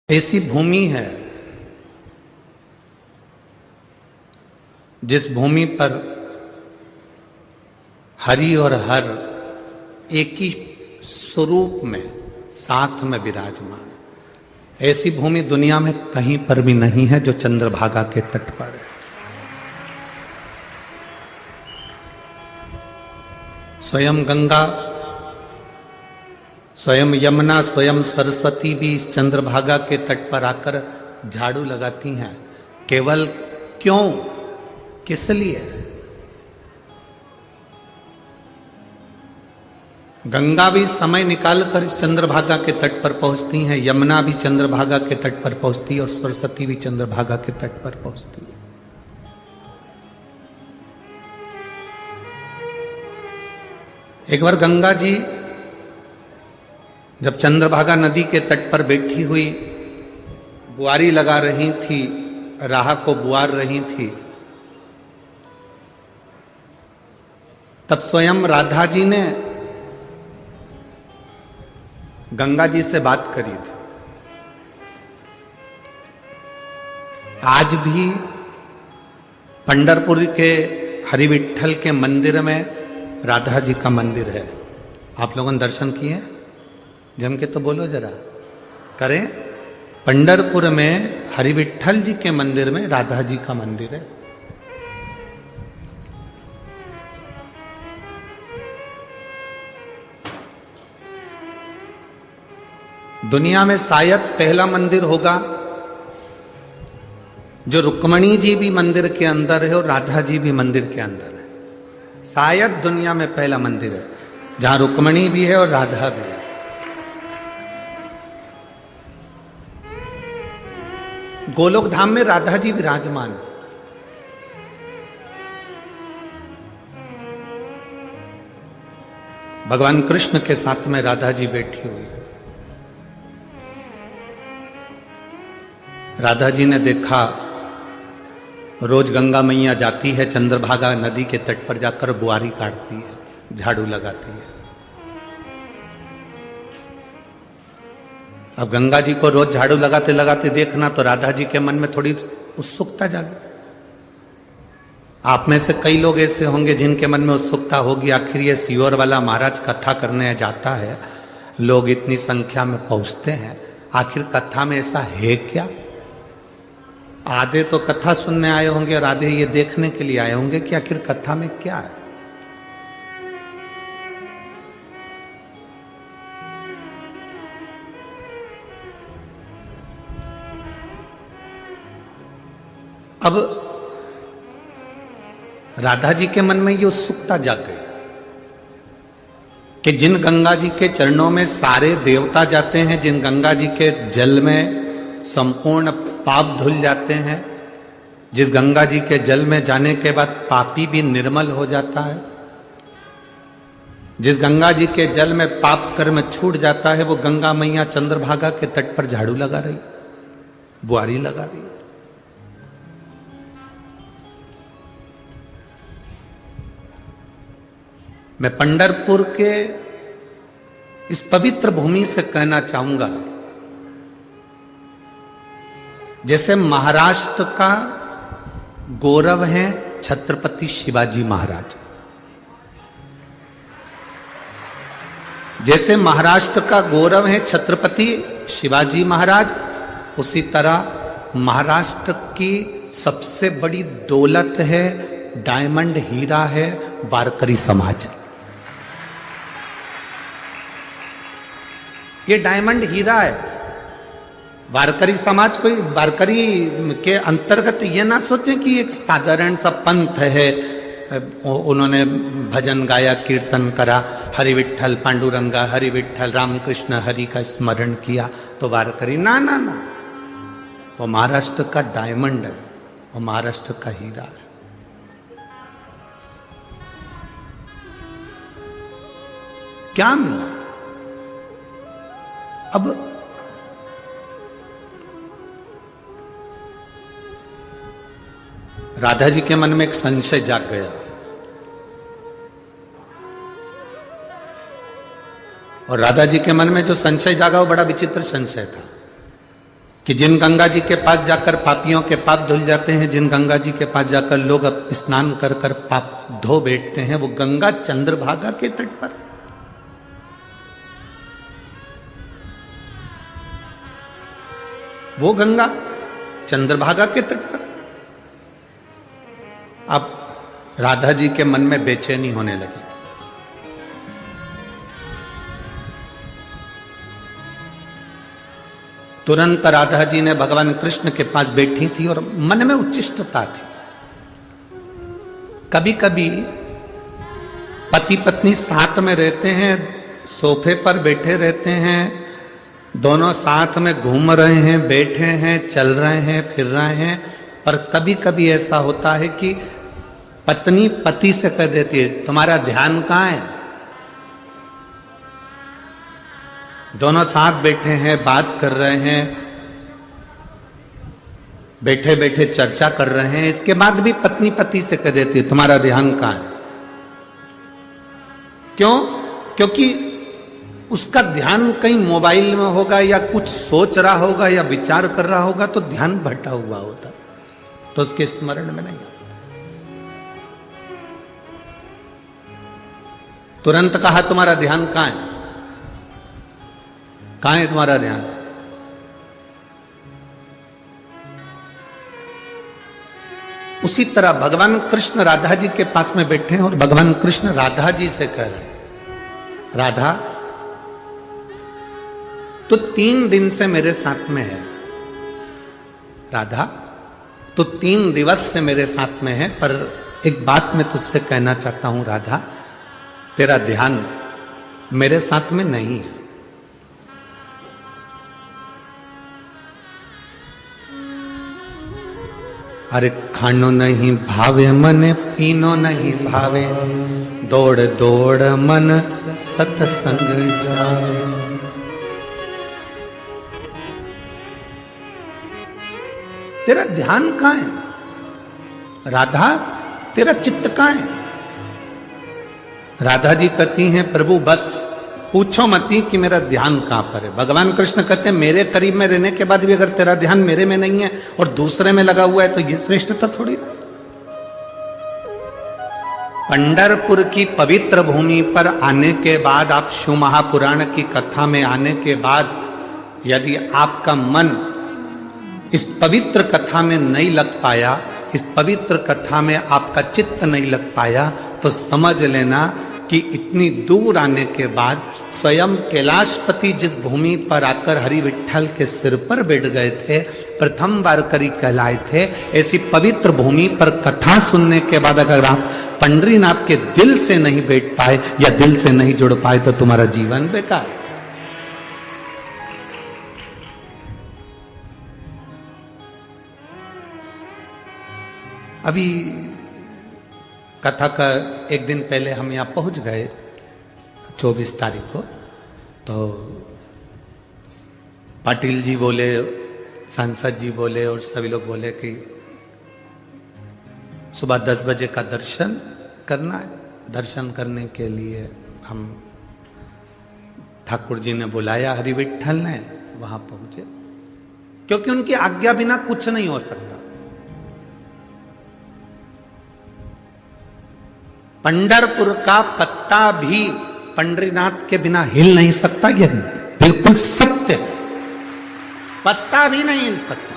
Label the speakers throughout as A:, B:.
A: ऐसी भूमि है जिस भूमि पर हरि और हर एक ही स्वरूप में साथ में विराजमान। ऐसी भूमि दुनिया में कहीं पर भी नहीं है जो चंद्रभागा के तट पर है। स्वयं गंगा, स्वयं यमुना, स्वयं सरस्वती भी इस चंद्रभागा के तट पर आकर झाड़ू लगाती हैं। केवल क्यों, किस लिए? गंगा भी समय निकालकर इस चंद्रभागा के तट पर पहुंचती हैं, यमुना भी चंद्रभागा के तट पर पहुंचती है और सरस्वती भी चंद्रभागा के तट पर पहुंचती है। एक बार गंगा जी जब चंद्रभागा नदी के तट पर बैठी हुई बुआरी लगा रही थी, राह को बुआर रही थी, तब स्वयं राधा जी ने गंगा जी से बात करी थी। आज भी पंढरपुर के हरि विठ्ठल के मंदिर में राधा जी का मंदिर है। आप लोगों ने दर्शन किए? जम के तो बोलो जरा, करें। पंढरपुर में हरि विठ्ठल जी के मंदिर में राधा जी का मंदिर है। दुनिया में शायद पहला मंदिर होगा जो रुक्मणी जी भी मंदिर के अंदर है और राधा जी भी मंदिर के अंदर है। शायद दुनिया में पहला मंदिर है जहां रुक्मणी भी है और राधा भी है। गोलोक धाम में राधा जी विराजमान है। भगवान कृष्ण के साथ में राधा जी बैठी हुई है। राधा जी ने देखा रोज गंगा मैया जाती है चंद्रभागा नदी के तट पर जाकर बुआरी काटती है, झाड़ू लगाती है। अब गंगा जी को रोज झाड़ू लगाते लगाते देखना तो राधा जी के मन में थोड़ी उत्सुकता जागी। आप में से कई लोग ऐसे होंगे जिनके मन में उत्सुकता होगी, आखिर ये सियोर वाला महाराज कथा करने जाता है, लोग इतनी संख्या में पहुंचते हैं, आखिर कथा में ऐसा है क्या? आधे तो कथा सुनने आए होंगे और आधे ये देखने के लिए आए होंगे कि आखिर कथा में क्या है। अब राधा जी के मन में ये उत्सुकता जाग गई कि जिन गंगा जी के चरणों में सारे देवता जाते हैं, जिन गंगा जी के जल में संपूर्ण पाप धुल जाते हैं, जिस गंगा जी के जल में जाने के बाद पापी भी निर्मल हो जाता है, जिस गंगा जी के जल में पाप कर्म छूट जाता है, वो गंगा मैया चंद्रभागा के तट पर झाड़ू लगा रही, बुआरी लगा रही। मैं पंढरपुर के इस पवित्र भूमि से कहना चाहूंगा, जैसे महाराष्ट्र का गौरव है छत्रपति शिवाजी महाराज, जैसे महाराष्ट्र का गौरव है छत्रपति शिवाजी महाराज, उसी तरह महाराष्ट्र की सबसे बड़ी दौलत है, डायमंड हीरा है वारकरी समाज। ये डायमंड हीरा है। वारकरी समाज कोई, वारकरी के अंतर्गत ये ना सोचें कि एक साधारण सा पंथ है, उन्होंने भजन गाया, कीर्तन करा, हरि विठ्ठल पांडुरंगा, हरि विठ्ठल रामकृष्ण हरि का स्मरण किया तो वारकरी। ना ना ना, वो महाराष्ट्र का डायमंड है, वो महाराष्ट्र का हीरा है। क्या मिला? अब राधा जी के मन में एक संशय जाग गया और राधा जी के मन में जो संशय जागा वो बड़ा विचित्र संशय था। कि जिन गंगा जी के पास जाकर पापियों के पाप धुल जाते हैं, जिन गंगा जी के पास जाकर लोग अब स्नान कर कर पाप धो बैठते हैं, वो गंगा चंद्रभागा के तट पर। वो गंगा चंद्रभागा के तट पर। अब राधा जी के मन में बेचैनी होने लगी। तुरंत राधा जी ने भगवान कृष्ण के पास बैठी थी और मन में उच्चिष्टता थी। कभी कभी पति पत्नी साथ में रहते हैं, सोफे पर बैठे रहते हैं, दोनों साथ में घूम रहे हैं, बैठे हैं, चल रहे हैं, फिर रहे हैं, पर कभी कभी ऐसा होता है कि पत्नी पति से कह देती है, तुम्हारा ध्यान कहां है? दोनों साथ बैठे हैं, बात कर रहे हैं, बैठे बैठे चर्चा कर रहे हैं, इसके बाद भी पत्नी पति से कह देती है, तुम्हारा ध्यान कहां है? क्यों? क्योंकि उसका ध्यान कहीं मोबाइल में होगा या कुछ सोच रहा होगा या विचार कर रहा होगा, तो ध्यान भटका हुआ होता, तो उसके स्मरण में नहीं। तुरंत कहा, तुम्हारा ध्यान कहां है? कहां है तुम्हारा ध्यान? उसी तरह भगवान कृष्ण राधा जी के पास में बैठे हैं और भगवान कृष्ण राधा जी से कह रहे हैं, राधा तो 3 दिन से मेरे साथ में है, राधा तो 3 दिवस से मेरे साथ में है, पर एक बात मैं तुझसे कहना चाहता हूं राधा, तेरा ध्यान मेरे साथ में नहीं है। अरे खानो नहीं भावे मने, पीनो नहीं भावे, दौड़ दौड़ मन सत्संग जावे। तेरा ध्यान कहां है राधा? तेरा चित्त कहां है? राधा जी कहती हैं, प्रभु बस पूछो मती कि मेरा ध्यान कहां पर है। भगवान कृष्ण कहते हैं, मेरे करीब में रहने के बाद भी अगर तेरा ध्यान मेरे में नहीं है और दूसरे में लगा हुआ है, तो ये श्रेष्ठता थोड़ी ना। पंढरपुर की पवित्र भूमि पर आने के बाद, आप शिव महापुराण की कथा में आने के बाद, यदि आपका मन इस पवित्र कथा में नहीं लग पाया, इस पवित्र कथा में आपका चित्त नहीं लग पाया, तो समझ लेना कि इतनी दूर आने के बाद स्वयं कैलाशपति जिस भूमि पर आकर हरि विठ्ठल के सिर पर बैठ गए थे, प्रथम वारकरी कहलाए थे, ऐसी पवित्र भूमि पर कथा सुनने के बाद अगर आप पंढरीनाथ के दिल से नहीं बैठ पाए या दिल से नहीं जुड़ पाए, तो तुम्हारा जीवन बेकार। अभी कथा का एक दिन पहले हम यहाँ पहुंच गए 24 तारीख को, तो पाटिल जी बोले, सांसद जी बोले और सभी लोग बोले कि सुबह 10 बजे का दर्शन करना है। दर्शन करने के लिए हम ठाकुर जी ने बुलाया, हरि विठ्ठल ने, वहां पहुंचे, क्योंकि उनकी आज्ञा बिना कुछ नहीं हो सकता। पंढरपुर का पत्ता भी पंढरीनाथ के बिना हिल नहीं सकता, यह बिल्कुल सत्य है। पत्ता भी नहीं हिल सकता।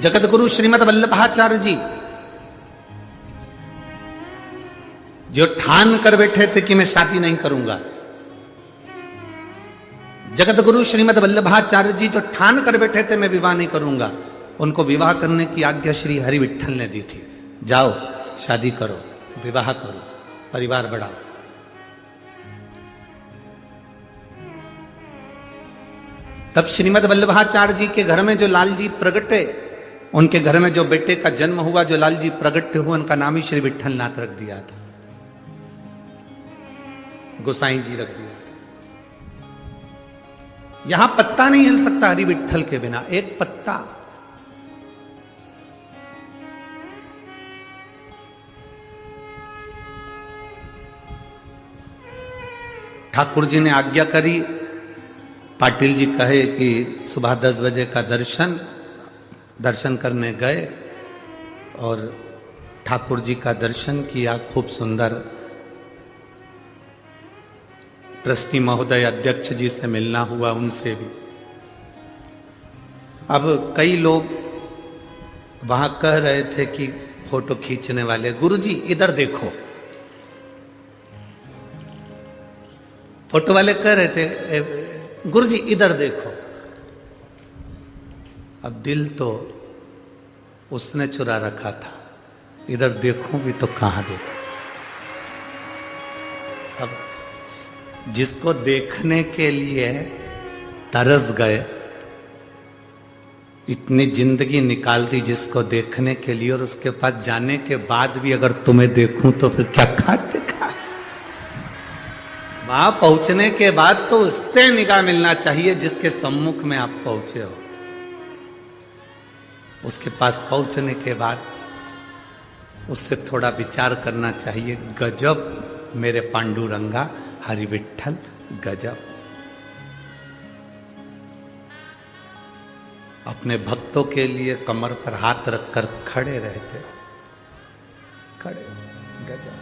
A: जगत गुरु श्रीमद वल्लभाचार्य जी जो ठान कर बैठे थे कि मैं शादी नहीं करूंगा, जगत गुरु श्रीमद वल्लभाचार्य जी जो ठान कर बैठे थे मैं विवाह नहीं करूंगा, उनको विवाह करने की आज्ञा श्री हरि विठ्ठल ने दी थी। जाओ शादी करो, विवाह करो, परिवार बढ़ाओ। तब श्रीमद वल्लभाचार्य जी के घर में जो लाल जी प्रगटे, उनके घर में जो बेटे का जन्म हुआ, जो लाल जी प्रगट हुए, उनका नाम ही श्री विठ्ठल नाथ रख दिया था, गोसाई जी रख दिया। यहां पत्ता नहीं हिल सकता हरि विठ्ठल के बिना, एक पत्ता। ठाकुर जी ने आज्ञा करी, पाटिल जी कहे कि सुबह 10 बजे का दर्शन करने गए और ठाकुर जी का दर्शन किया। खूब सुंदर ट्रस्टी महोदय अध्यक्ष जी से मिलना हुआ, उनसे भी। अब कई लोग वहां कह रहे थे कि फोटो खींचने वाले, गुरुजी इधर देखो। फोटो वाले कह रहे थे गुरुजी इधर देखो। अब दिल तो उसने चुरा रखा था, इधर देखूं भी तो कहां देखूं। अब जिसको देखने के लिए तरस गए, इतनी जिंदगी निकाल दी जिसको देखने के लिए, और उसके पास जाने के बाद भी अगर तुम्हें देखूं तो फिर क्या खाते खा। वहां पहुंचने के बाद तो उससे निगाह मिलना चाहिए जिसके सम्मुख में आप पहुंचे हो। उसके पास पहुंचने के बाद उससे थोड़ा विचार करना चाहिए। गजब मेरे पांडुरंगा, हरि विठल गजब। अपने भक्तों के लिए कमर पर हाथ रखकर खड़े रहते, खड़े, गजब।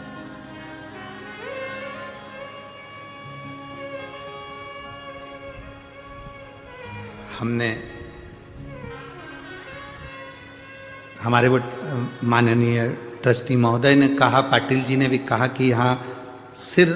A: हमने, हमारे वो माननीय ट्रस्टी महोदय ने कहा, पाटिल जी ने भी कहा कि यहाँ सिर